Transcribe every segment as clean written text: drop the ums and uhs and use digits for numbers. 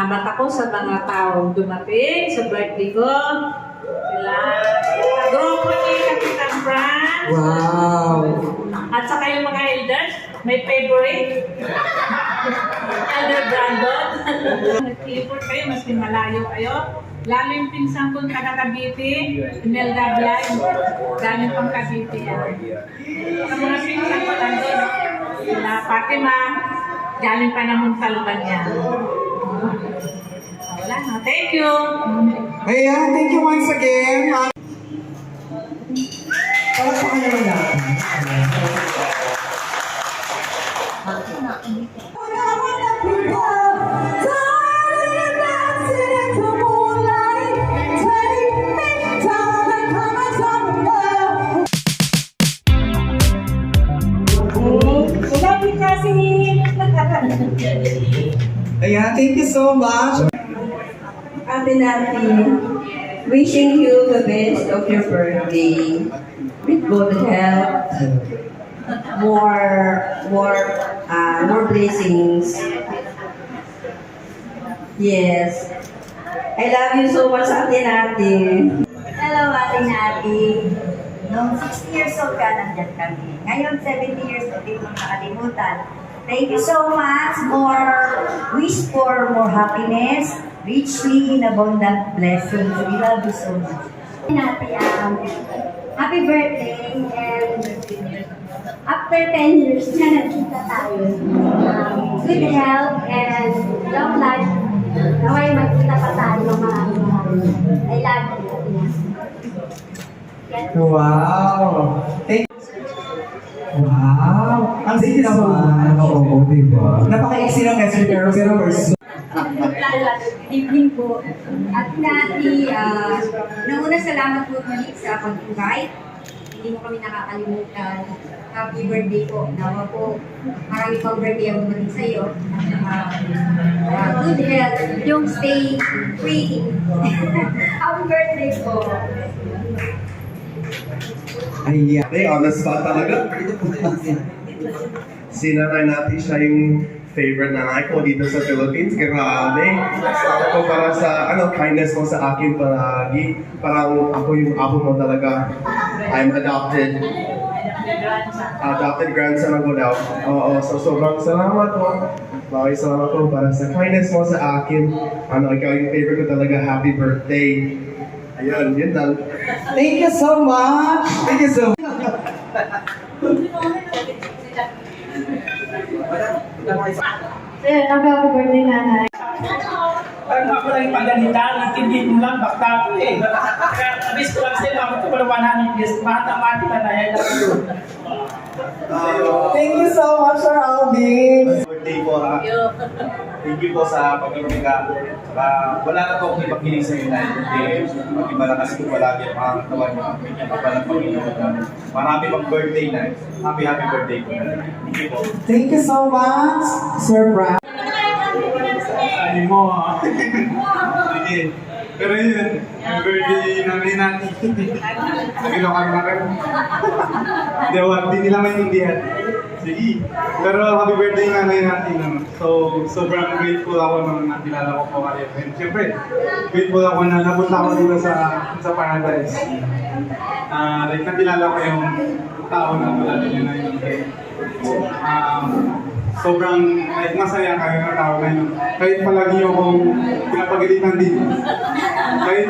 Pasalamat ako sa mga taong dumating sa birthday ko. Sila, grupo ni Kapitan Franz. Wow! At saka yung mga elders, may favorite. Elder Brandon. Nag-report kayo, mas malayo kayo. Lalo yung pinsan kong taga Cavite, Imelda Bly, galing pang Cavite yan. Sa mga pinsan ko lang doon, sila Fatima, galing pa na Montalban yan. Wala na, thank you! Ayan, thank you once again. Palakpakan naman natin. Ayan, thank you so much. Ate Nati, wishing you the best of your birthday with good health, more blessings. Yes. I love you so much, Ate Nati. Hello, Ate Nati. Noong 60 years old ka, nandyan kami. Ngayon, 70 years old, hindi mo nakalimutan. Thank you so much. Wish for more happiness, richly in abundant blessings. We love you so much. Nati, happy birthday, and after 10 years na nagkita tayo. Good health and long life. Naway magkita pa tayo ng maraming. I love you. Wow! Thank Wow! Ang sige naman. Oo, diba? Napaka-easy ng message pero first. Good evening po. At Nati, nauna salamat po ulit sa pag-invite. Hindi mo kami nakakalimutan. Happy birthday po. Nawa po, marami pang birthday ang dumating sa iyo. Good health. Yung stay free. Happy birthday po. Ayan. On the spot talaga. Sinanay natin siya yung favorite nanay ko dito sa Philippines. Grabe. Ako para sa kindness mo sa akin palagi. Parang ako yung apo mo talaga. I'm adopted. Adopted grandson ako daw. Oo, so sobrang salamat mo. Maraming salamat po para sa kindness mo sa akin. Ikaw yung favorite ko talaga. Happy birthday. Ayun, yun lang. Thank you so much! Thank you so much! Happy birthday, Nanay. Parang ako lang yung pagganita, natindihin mo lang, bakta ko eh. Kaya abis ko lang sa'yo, ako ito pala 100 years, mati ka na yan. Thank you so much, Sir Alvin! Birthday po ha. Thank you po sa pag-ibigay. Saka wala na po akong ipagkiling sa inyo na mag-iba na kasi ko palagi ang mga katawan niyo. Magpalang Panginoon. Marami pang birthday na. Happy birthday po. Thank you po. Thank you so much, Sir Brad. Ano mo ha? Sige. Pero yun, yung birthday namin natin. Nagilo kami na kayo. Hindi nila maintindihan. Sige. Pero happy birthday nga ngayon natin. So, sobrang grateful ako nung nakilala ko po kayo. And syempre, grateful ako na napunta ako dito sa Paradise. Like, nakilala ko yung tao na wala din na yun. Sobrang like, masaya kayo na tao na yun. Kahit palagi akong pinapagalitan din. Kahit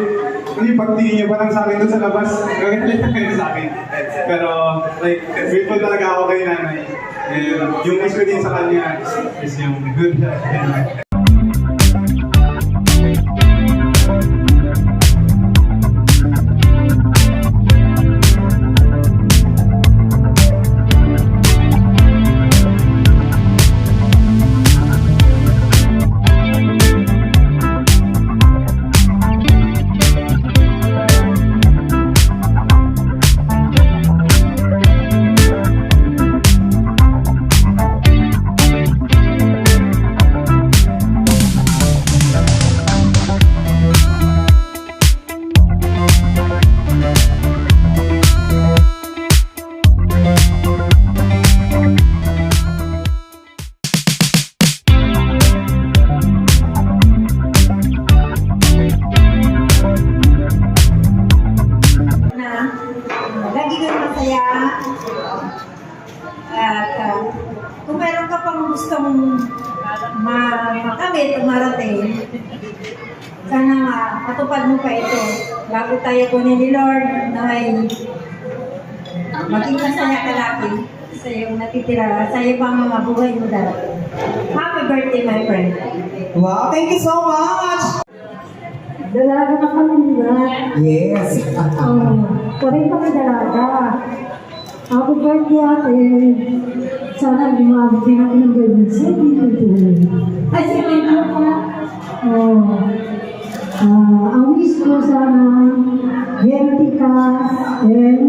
yung pagtingin niyo pa lang sa akin doon sa labas, gagalitan kayo sa akin. Pero like, grateful talaga ako kay nanay. And yung wish ko din sa kanya is yung good health. makamit o marating. Sana matupad mo pa ito. Bago tayo kunin ni Lord na may maging masaya ka lagi sa iyong natitira, sa iyo pang mga buhay mo darating. Happy birthday, my friend. Wow, thank you so much! Dalaga na kami, di ba? Yes. Pareho kami dalaga. Happy birthday, ate. Sana lumabot din ako ng ganyan. Ay, sige na pa. Ang wish ko sana, healthy ka, and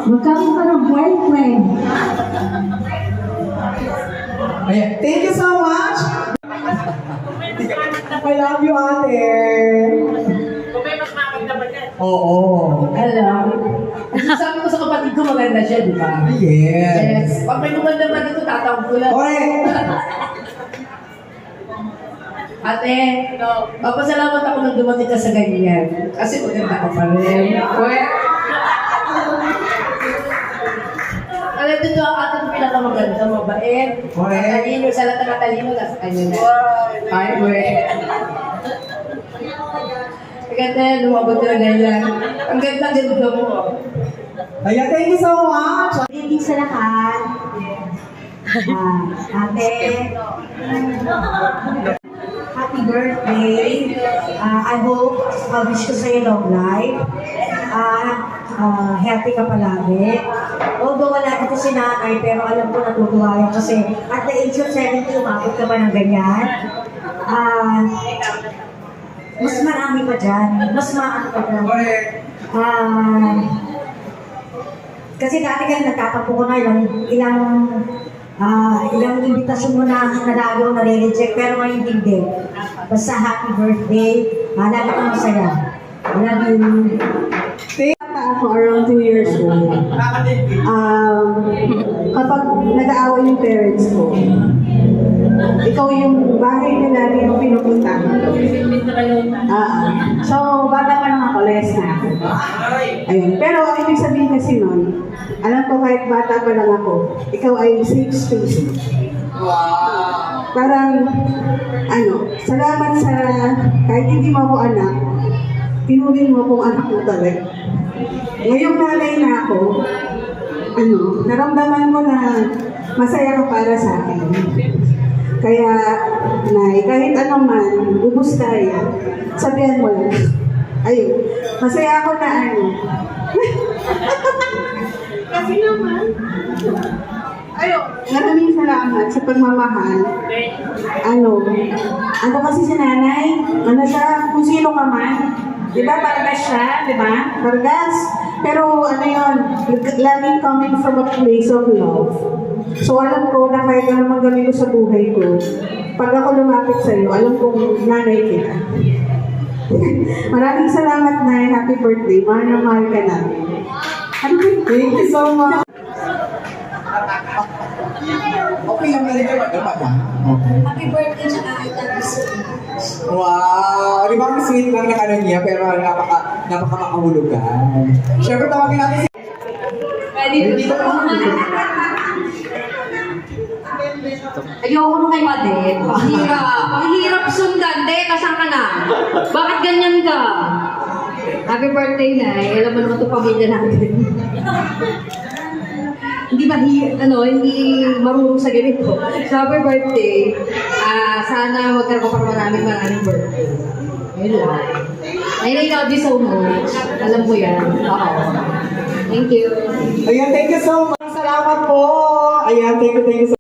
magkaroon ka ng boyfriend. Ayan. Thank you so much! I love you, ate! Kung may mas makakagdaman yan. Oo. Alam. Sabi ko sa kapatid ko, maganda siya, di ba? Yes. Pag may lumanda man dito, tatawag ko lang. Correct! Ate, papasalamat ako nang dumating ka sa ganyan. Kasi maganda ka pa rin. Alam dito ang ating pinakamaganda, mabait. Correct. Matalino, sa lahat ng matalino, nasa kanya na. Ay, we. Maganda yan, lumabot na ganyan. Ang ganda mo. Ayan, thank you so much! Greetings sa lahat. Ate, happy birthday. I hope, wish ko sa'yo long life. Happy ka palagi. Although wala ito si nanay, pero alam ko natutuwa yan kasi at the age of 70, umabot ka ba ng ganyan? Mas marami pa dyan. Mas maano pa dyan. Kasi dati ka nagtatampo ko na ilang imbitasyon mo na lagi ko nare-reject, pero ngayon hindi. Basta happy birthday. Lagi ko masaya. Love you. Ako around 2 years old. Kapag nag-aaway yung parents ko, ikaw yung bahay nila rin yung pinupunta. So, bata pa lang ako, less na ako. Ayun. Pero ang ibig sabihin kasi nun, alam ko kahit bata pa lang ako, ikaw ay safe space. Parang, salamat sa, kahit hindi mo ako anak, tinurin mo kung anak mo talaga. Ngayong nanay na ako, naramdaman mo na masaya ka para sa akin. Kaya, Nay, kahit anong man, ubus tayo, sabihan mo lang. Ayun, masaya ako na Kasi naman, maraming salamat sa pagmamahal. Ano kasi si nanay, siya, kung sino ka man, di ba, Pargas siya, di ba? Pargas. Pero laging coming from a place of love. So alam ko na kahit ano mang gawin ko sa buhay ko, pag ako lumapit sa'yo, alam kong nanay kita. Maraming salamat, Nay. Happy birthday. Mahal na mahal ka namin. Thank you so much! Okay lang na rin kayo magdamag, Happy birthday, tsaka I love you so much. Wow! Di ba ang sweet lang na niya, pero napaka-makahulugan. Siyempre, tawagin natin si... Ayoko nung kay Madet. Pahirap sundan. Kasan ka na? Bakit ganyan ka? Happy birthday, Nay. Alam mo naman ito pamilya natin. Hindi hindi marunong sa ganito. So, happy birthday. Sana magkaroon ka pa maraming birthday. Ayun lang. I love you so much. Alam mo yan. Oo. Thank you. Ayan, thank you so much! Salamat po! Ayan, thank you so much!